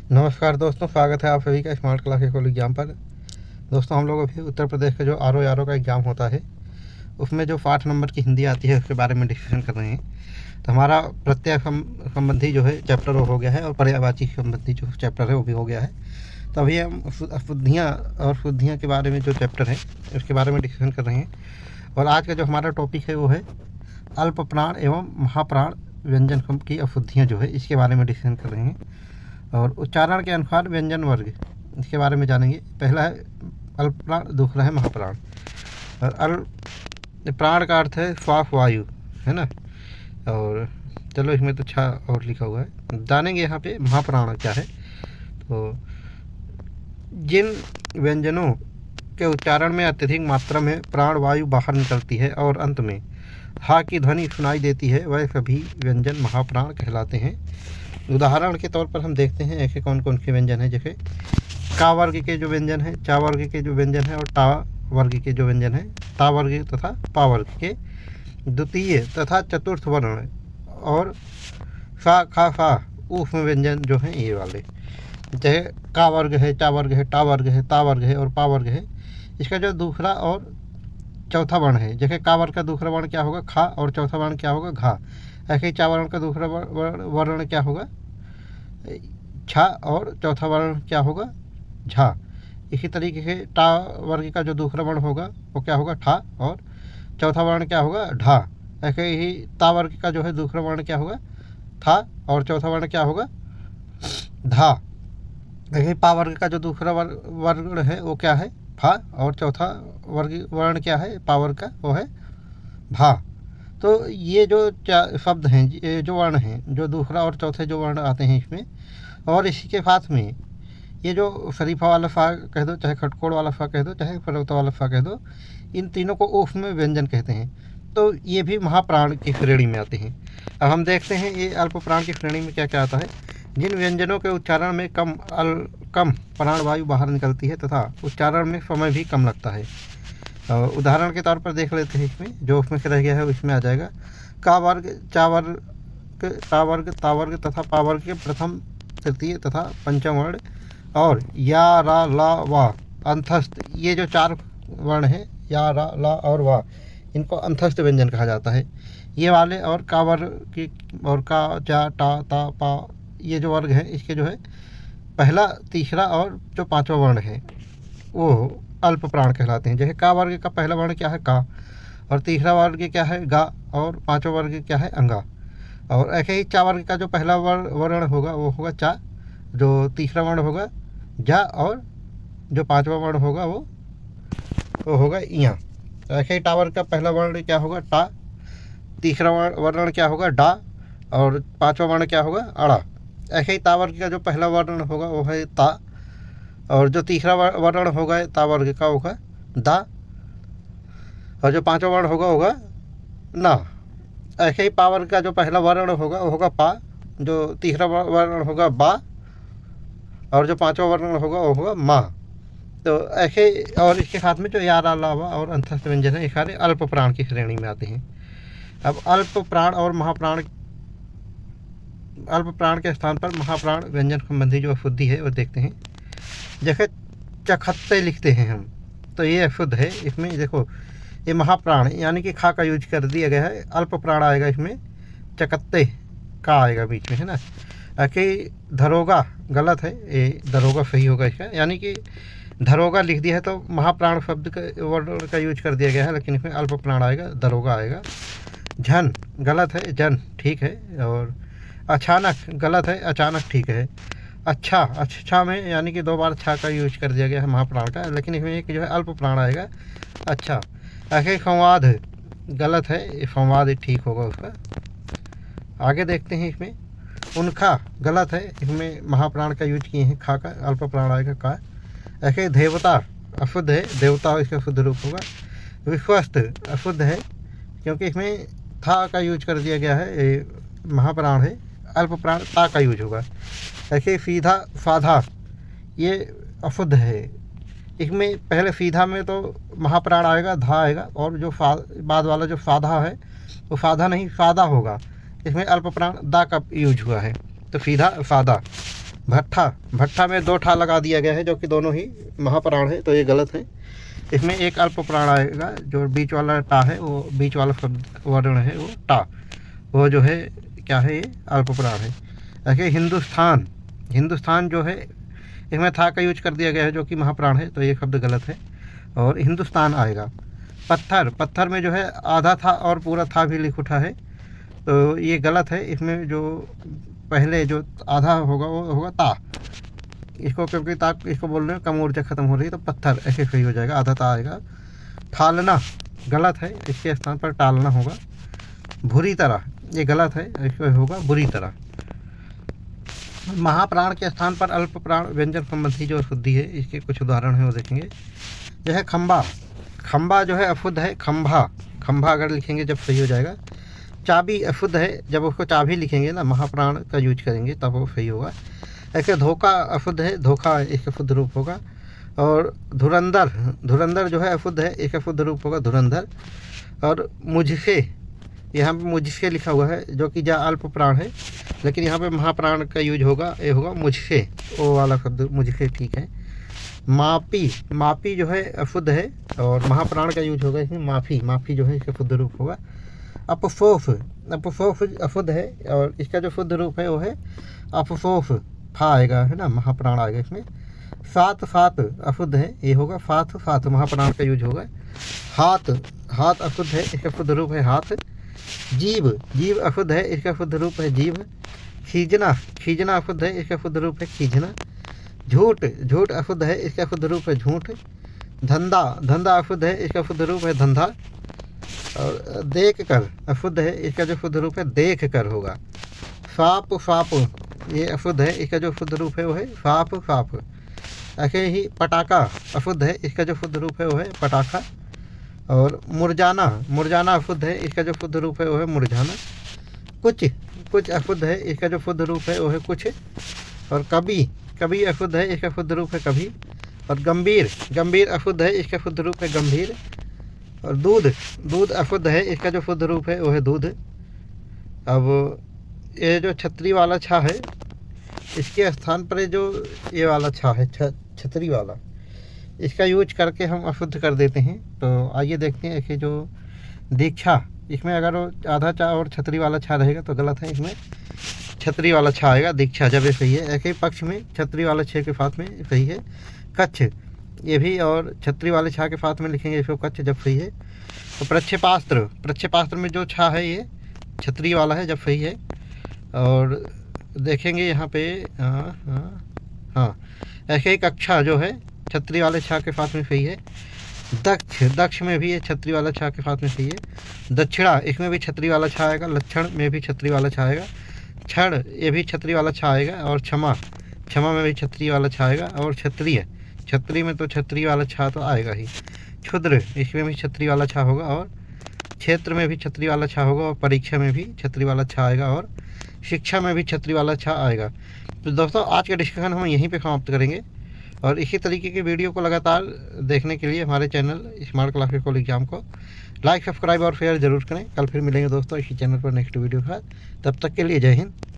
नमस्कार दोस्तों, स्वागत है आप सभी का स्मार्ट क्लास इक्वल एग्जाम पर। दोस्तों, हम लोग अभी उत्तर प्रदेश का जो आर ओ का एग्ज़ाम होता है उसमें जो 8 नंबर की हिंदी आती है उसके बारे में डिस्कशन कर रहे हैं। तो हमारा प्रत्यय संबंधी जो है चैप्टर वो हो गया है और पर्यायवाची संबंधी जो चैप्टर है वो भी हो गया है। तो अभी हम शुद्धियाँ और शुद्धियाँ के बारे में जो चैप्टर है उसके बारे में डिस्कशन कर रहे हैं। और आज का जो हमारा टॉपिक है वो है अल्प प्राण एवं महाप्राण व्यंजन की अशुद्धियाँ जो है इसके बारे में डिस्कशन कर रहे हैं। और उच्चारण के अनुसार व्यंजन वर्ग इसके बारे में जानेंगे। पहला है अल्प प्राण, दूसरा है महाप्राण। और अल्प प्राण का अर्थ है श्वास वायु, है ना। और चलो इसमें तो अच्छा और लिखा हुआ है, जानेंगे यहाँ पे महाप्राण क्या है। तो जिन व्यंजनों के उच्चारण में अत्यधिक मात्रा में प्राण वायु बाहर निकलती है और अंत में हा की ध्वनि सुनाई देती है वह सभी व्यंजन महाप्राण कहलाते हैं। उदाहरण के तौर पर हम देखते हैं ऐसे कौन कौन से व्यंजन हैं। जैसे का वर्ग के जो व्यंजन हैं, चा वर्ग के जो व्यंजन हैं और टा वर्ग के जो व्यंजन हैं, ता वर्ग तथा पा वर्ग के द्वितीय तथा चतुर्थ वर्ण और सा खा सा ऊष्म व्यंजन जो हैं ये वाले। चाहे का वर्ग है, चा वर्ग है, टा वर्ग है, ता वर्ग है और पा वर्ग है, इसका जो दूसरा और चौथा वर्ण है। जैसे का वर्ग का दूसरा वर्ण क्या होगा, खा, और चौथा वर्ण क्या होगा, घा। ऐसे ही चा वर्ण का दूसरा वर्ण क्या होगा, छा, और चौथा वर्ण क्या होगा, झा। इसी तरीके से टा वर्ग का जो दूसरा वर्ण होगा वो क्या होगा, ठा, और चौथा वर्ण क्या होगा, ढा। ऐसे ही ता वर्ग का जो है दूसरा वर्ण क्या होगा, था, और चौथा वर्ण क्या होगा, धा। ऐसे ही पा वर्ग का जो दूसरा वर्ण है वो क्या है, फा, और चौथा वर्ण क्या है पा वर्ग का, वो है भा। तो ये जो शब्द हैं, ये जो वर्ण हैं, जो दूसरा और चौथे जो वर्ण आते हैं इसमें, और इसी के साथ में ये जो शरीफा वाला फा कह दो, चाहे खटकोड़ वाला फा कह दो, चाहे फरौता वाला फा कह दो, इन तीनों को ऊष्म में व्यंजन कहते हैं। तो ये भी महाप्राण की श्रेणी में आते हैं। अब हम देखते हैं ये अल्प प्राण की श्रेणी में क्या क्या आता है। जिन व्यंजनों के उच्चारण में कम प्राणवायु बाहर निकलती है तथा उच्चारण में समय भी कम लगता है। उदाहरण के तौर पर देख लेते हैं। इसमें जो उसमें से रह गया है उसमें आ जाएगा का वर्ग, चा वर्ग, ता वर्ग, ता वर्ग तथा पा वर्ग के प्रथम, तृतीय तथा पंचम वर्ण, और या, रा, ला, वा, अंतस्थ। ये जो 4 वर्ण हैं, या, रा, ला और वा, इनको अंतस्थ व्यंजन कहा जाता है। ये वाले और का वर्ग की और का, चा, टा, ता, पा, ये जो वर्ग हैं इसके जो है पहला, तीसरा और जो 5वां वर्ण है वो अल्प प्राण कहलाते हैं। जैसे का वर्ग का पहला वर्ण क्या है, का, और तीसरा वर्ग क्या है, गा, और 5वां वर्ग क्या है, अंगा। और ऐसे ही चा वर्ग का जो पहला वर्ण होगा वो होगा चा, जो तीसरा वर्ण होगा जा, और जो 5वां वर्ण होगा वो होगा इया। ऐसे ही टा वर्ग का पहला वर्ण क्या होगा, टा, तीसरा वर्ण क्या होगा, डा, और 5वां वर्ण क्या होगा, अड़ा। ऐसे ही ता वर्ग का जो पहला वर्ण होगा वो है ता, और जो तीसरा वर्ण होगा ता वर्ग का होगा दा, और जो 5वां वर्ण होगा ना। ऐसे ही पा वर्ग का जो पहला वर्ण होगा वो होगा पा, जो तीसरा वर्ण होगा बा, और जो 5वां वर्ण होगा वो होगा मा। तो ऐसे, और इसके साथ में जो या, रा, ला, वा और अंतस्थ व्यंजन है ये सारे अल्प प्राण की श्रेणी में आते हैं। अब अल्प प्राण और महाप्राण, अल्प प्राण के स्थान पर महाप्राण व्यंजन संबंधी जो अशुद्धि है वो देखते हैं। जैसे चखत्ते लिखते हैं हम, तो ये अशुद्ध है। इसमें देखो ये महाप्राण यानी कि खा का यूज कर दिया गया है, अल्प प्राण आएगा इसमें, चकत्ते का आएगा बीच में, है ना। कि धरोगा गलत है, ये दरोगा सही होगा इसका, यानी कि धरोगा लिख दिया है तो महाप्राण शब्द का वर्ड का यूज कर दिया गया है, लेकिन इसमें अल्प प्राण आएगा, दरोगा आएगा। झन गलत है, जन ठीक है। और अचानक गलत है, अचानक ठीक है। अच्छा, अच्छा में यानी कि 2 बार अच्छा का यूज कर दिया गया है महाप्राण का, लेकिन इसमें एक जो है अल्प प्राण आएगा, अच्छा। ऐसे संवाद गलत है, ये संवाद ठीक होगा उसका। आगे देखते हैं। इसमें उनका गलत है, इसमें महाप्राण का यूज किए हैं, खा का, अल्प प्राण आएगा का। ऐसे देवता अशुद्ध है, देवता इसका शुद्ध रूप होगा। विश्वस्त अशुद्ध है क्योंकि इसमें था का यूज कर दिया गया है, ये महाप्राण है, अल्प प्राण ता का यूज होगा। ऐसे सीधा साधा ये अशुद्ध है, इसमें पहले सीधा में तो महाप्राण आएगा, धा आएगा, और जो बाद वाला जो साधा है वो साधा नहीं सादा होगा, इसमें अल्प प्राण दा का यूज हुआ है, तो सीधा सादा। भट्ठा, भट्ठा में 2 ठा लगा दिया गया है जो कि दोनों ही महाप्राण है, तो ये गलत है। इसमें एक अल्प प्राण आएगा, जो बीच वाला टा है वो बीच वाला शब्द वर्ण है वो टा, वो जो है क्या है, ये अल्प प्राण है। देखिए हिंदुस्तान, हिंदुस्तान जो है इसमें था का यूज कर दिया गया है जो कि महाप्राण है, तो ये शब्द गलत है और हिंदुस्तान आएगा। पत्थर, पत्थर में जो है आधा था और पूरा था भी लिख उठा है, तो ये गलत है। इसमें जो पहले जो आधा होगा वो होगा ता, इसको क्योंकि ता इसको बोल रहे हैं कम ऊर्जा खत्म हो रही है, तो पत्थर ऐसे सही हो जाएगा, आधा ता आएगा। ठालना गलत है, इसके स्थान पर टालना होगा। बुरी तरह, ये गलत है, इसको होगा बुरी तरह। महाप्राण के स्थान पर अल्प प्राण व्यंजन संबंधी जो शुद्धि है, इसके कुछ उदाहरण है वो देखेंगे। जो है खंबा, खंबा जो है अशुद्ध है, खंभा, खंभा अगर लिखेंगे जब सही हो जाएगा। चाबी अशुद्ध है, जब उसको चाबी लिखेंगे ना महाप्राण का यूज करेंगे तब वो सही होगा। ऐसे धोखा अशुद्ध है, धोखा इसका शुद्ध रूप होगा। और धुरंधर, धुरंधर जो है अशुद्ध है, इसका शुद्ध रूप होगा धुरंधर। और मुझसे, यहाँ पे मुझसे लिखा हुआ है जो कि जा अल्प प्राण है, लेकिन यहाँ पे महाप्राण का यूज होगा, ये होगा मुझसे, वो वाला शब्द मुझसे ठीक है। मापी, मापी जो है अशुद्ध है और महाप्राण का यूज होगा इसमें माफ़ी, माफ़ी जो है इसका शुद्ध रूप होगा। अपसोफ, अपसोफ अशुद्ध है और इसका जो शुद्ध रूप है वो है अपसोफ, फा आएगा है ना, महाप्राण आएगा इसमें। सात, सात अशुद्ध है, ये होगा फात, फात महाप्राण का यूज होगा। हाथ, हाथ अशुद्ध है, इसका शुद्ध रूप है हाथ। जीभ, जीभ अशुद्ध है, इसका शुद्ध रूप है जीभ। खींचना, खींचना अशुद्ध है, इसका शुद्ध रूप है खींचना। झूठ, झूठ अशुद्ध है, इसका शुद्ध रूप है झूठ। धंधा, धंधा अशुद्ध है, इसका शुद्ध रूप है धंधा। और देख कर अशुद्ध है, इसका जो शुद्ध रूप है देख कर होगा। साप, साप ये अशुद्ध है, इसका जो शुद्ध रूप है वो है साप, साप। ऐसे ही पटाखा अशुद्ध है, इसका जो शुद्ध रूप है वो है पटाखा। और मुरझाना, मुरझाना अशुद्ध है, इसका जो शुद्ध रूप है वो है मुरझाना। कुछ, कुछ अशुद्ध है, इसका जो शुद्ध रूप है वो है कुछ। और कभी, कभी अशुद्ध है, इसका शुद्ध रूप है कभी। और गंभीर, गंभीर अशुद्ध है, इसका शुद्ध रूप है गंभीर। और दूध, दूध अशुद्ध है, इसका जो शुद्ध रूप है वो है दूध। अब ये जो छतरी वाला छा है, इसके स्थान पर ये जो ये वाला छा है छतरी वाला, इसका यूज करके हम अशुद्ध कर देते हैं। तो आइए देखते हैं कि जो दीक्षा, इसमें अगर वो आधा चा और छतरी वाला छा रहेगा तो गलत है, इसमें छतरी वाला छा आएगा दीक्षा, जब ये सही है। ऐसे ही पक्ष में छतरी वाला छः के साथ में सही है। कच्छ, ये भी और छतरी वाले छा के साथ में लिखेंगे इसको कच्छ, जब सही है। तो प्रक्षेपास्त्र, प्रक्षेपास्त्र में जो छा है ये छतरी वाला है, जब सही है। और देखेंगे यहाँ पे हाँ, ऐसे ही कक्षा जो है छतरी वाले छा के साथ में सही है। दक्ष, दक्ष में भी ये छतरी वाला छा के साथ में सही है। दक्षिणा, इसमें भी छतरी वाला छा आएगा। लक्षण में भी छतरी वाला छा आएगा। क्षण, ये भी छतरी वाला छा आएगा। और क्षमा, क्षमा में भी छतरी वाला छा आएगा। और क्षत्रिय, छतरी में तो छतरी वाला छा तो आएगा ही। क्षुद्र, इसमें भी छतरी वाला छा होगा। और क्षेत्र में भी छतरी वाला छा होगा। और परीक्षा में भी छतरी वाला छा आएगा। और शिक्षा में भी छतरी वाला छा आएगा। तो दोस्तों आज का डिस्कशन हम यहीं पे समाप्त करेंगे और इसी तरीके की वीडियो को लगातार देखने के लिए हमारे channel smart classes college exam को लाइक, सब्सक्राइब और शेयर ज़रूर करें। कल फिर मिलेंगे दोस्तों इसी चैनल पर नेक्स्ट वीडियो के साथ। तब तक के लिए जय हिंद।